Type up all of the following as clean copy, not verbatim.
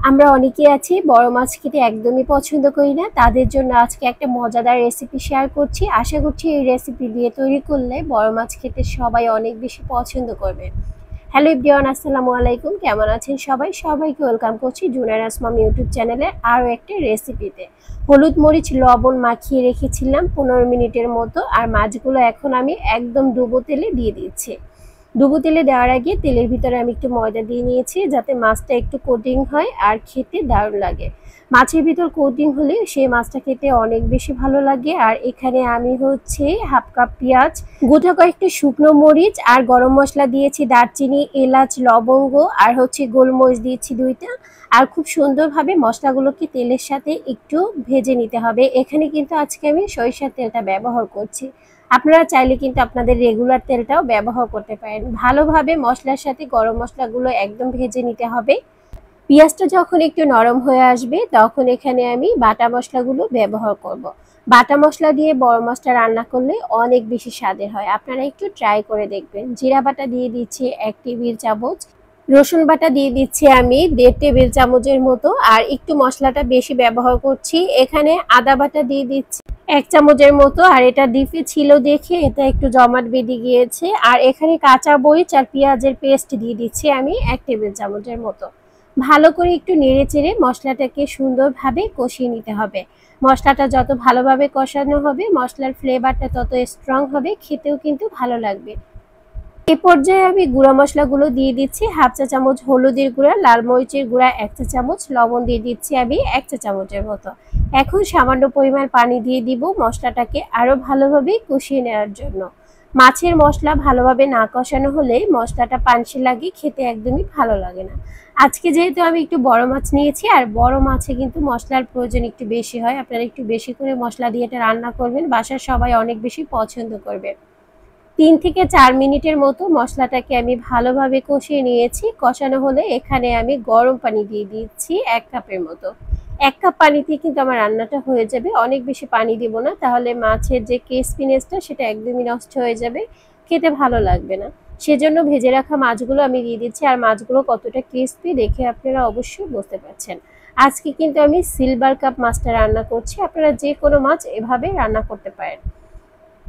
আমরা অনেকেই আছি বড় মাছ খেতে একদমই পছন্দ করি না। তাদের জন্য আজকে একটা মজাদার রেসিপি শেয়ার করছি। আশা করছি এই রেসিপি দিয়ে তৈরি করলে বড় মাছ খেতে সবাই অনেক বেশি পছন্দ করবে। হ্যালো এভরিওয়ান, আসসালামু আলাইকুম। কেমন আছেন সবাই? সবাইকে ওয়েলকাম করছি জুনার আসমাম ইউটিউব চ্যানেলে আরও একটা রেসিপিতে। হলুদ মরিচ লবণ মাখিয়ে রেখেছিলাম 15 মিনিটের মতো, আর মাছগুলো এখন আমি একদম ডুবো তেলে দিয়ে দিচ্ছি। ডুবো তেলে দেওয়ার আগে তেলের ভিতরে আমি একটু ময়দা দিয়ে নিয়েছি, যাতে মাছটা একটু কোটিং হয় আর খেতে দারুণ লাগে। মাছের ভিতর কোটিং হলে সেই মাছটা খেতে অনেক বেশি ভালো লাগে। আর এখানে আমি হাফ কাপ পেঁয়াজ, গোটা কয়েকটি শুকনো মরিচ আর গরম মশলা দিয়েছি, দারচিনি, এলাচ, লবঙ্গ আর গোলমরিচ দিয়েছি 2টা। আর খুব সুন্দরভাবে মশলাগুলোকে তেলের সাথে একটু ভেজে নিতে হবে। এখানে কিন্তু আজকে আমি সরিষার তেলটা ব্যবহার করছি। আপনারা চাইলে কিন্তু আপনাদের রেগুলার তেলটাও ব্যবহার করতে পারেন। ভালোভাবে মশলার সাথে গরম মশলাগুলো একদম ভেজে নিতে হবে। পেঁয়াজটা যখন একটু নরম হয়ে আসবে তখন এখানে আমি বাটা মশলাগুলো ব্যবহার করব। বাটা মশলা দিয়ে বড় মাছটা রান্না করলে অনেক বেশি স্বাদের হয়, আপনারা একটু ট্রাই করে দেখবেন। জিরা বাটা দিয়ে দিচ্ছি 1 টেবিল চামচ, রসুন বাটা দিয়ে দিচ্ছি আমি 1.5 টেবিল চামচের মতো, আর একটু মশলাটা বেশি ব্যবহার করছি। এখানে আদা বাটা দিয়ে দিচ্ছি 1 চামচের মতো, আর এটা ডিপে ছিল দেখে এটা একটু জমাট বেঁধে গিয়েছে। আর এখানে কাঁচা মরিচ আর পেঁয়াজের পেস্ট দিয়ে দিচ্ছি আমি 1 টেবিল চামচের মতো। ভালো করে একটু নেড়ে চেড়ে মশলাটাকে সুন্দরভাবে কষিয়ে নিতে হবে। মশলাটা যত ভালোভাবে কষানো হবে মশলার ফ্লেভারটা তত স্ট্রং হবে, খেতেও কিন্তু ভালো লাগবে। এই পর্যায়ে আমি গুঁড়া মশলাগুলো দিয়ে দিচ্ছি। হাফ চা চামচ হলুদের গুঁড়া, লাল মরিচের গুঁড়া 1 চা চামচ, লবণ দিয়ে দিচ্ছি আমি 1 চা চামচের মতো। এখন সামান্য পরিমাণ পানি দিয়ে দিব মশলাটাকে আরো ভালোভাবে কষিয়ে নেওয়ার জন্য। মাছের মশলা ভালোভাবে না কষানো হলে মশলাটা পানসে লাগে, খেতে একদমই ভালো লাগে না। আজকে যেহেতু আমি একটু বড় মাছ নিয়েছি, আর বড় মাছে কিন্তু মশলার প্রয়োজন একটু বেশি হয়, আপনারা একটু বেশি করে মশলা দিয়ে এটা রান্না করবেন, বাসার সবাই অনেক বেশি পছন্দ করবে। 3 থেকে 4 মিনিটের মতো মশলাটাকে আমি ভালোভাবে কষিয়ে নিয়েছি। কষানো হলে এখানে আমি গরম পানি দিয়ে দিচ্ছি 1 কাপের মতো। 1 কাপ পানিতে কিন্তু আমার রান্নাটা হয়ে যাবে। অনেক বেশি পানি দিব না, তাহলে মাছের যে ক্রিসপিনেসটা সেটা একদমই নষ্ট হয়ে যাবে, খেতে ভালো লাগবে না। সেজন্য ভেজে রাখা মাছগুলো আমি দিয়ে দিচ্ছি। আর মাছগুলো কতটা ক্রিসপি দেখে আপনারা অবশ্যই বুঝতে পারছেন। আজকে কিন্তু আমি সিলভার কাপ মাছটা রান্না করছি, আপনারা যে কোনো মাছ এভাবে রান্না করতে পারেন।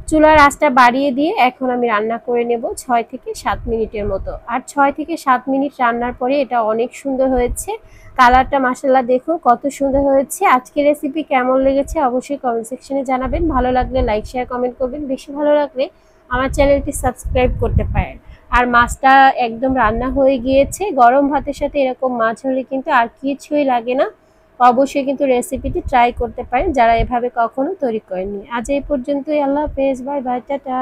চুলার আঁচটা বাড়িয়ে দিয়ে এখন আমি রান্না করে নেব 6 থেকে 7 মিনিটের মতো। আর 6 থেকে 7 মিনিট রান্নার পরে এটা অনেক সুন্দর হয়েছে। কালারটা মাশাআল্লাহ দেখুন কত সুন্দর হয়েছে। আজকের রেসিপি কেমন লেগেছে অবশ্যই কমেন্ট সেকশনে জানাবেন। ভালো লাগলে লাইক শেয়ার কমেন্ট করবেন, বেশি ভালো লাগলে আমার চ্যানেলটি সাবস্ক্রাইব করতে পারেন। আর মাছটা একদম রান্না হয়ে গিয়েছে। গরম ভাতের সাথে এরকম মাছ হলে কিন্তু আর কিছুই লাগে না। অবশ্যই কিন্তু রেসিপিটি ট্রাই করতে পারেন যারা এভাবে কখনো তৈরি করেননি। আজ এই পর্যন্তই। আল্লাহ হাফেজ, বাই বাই, টাটা।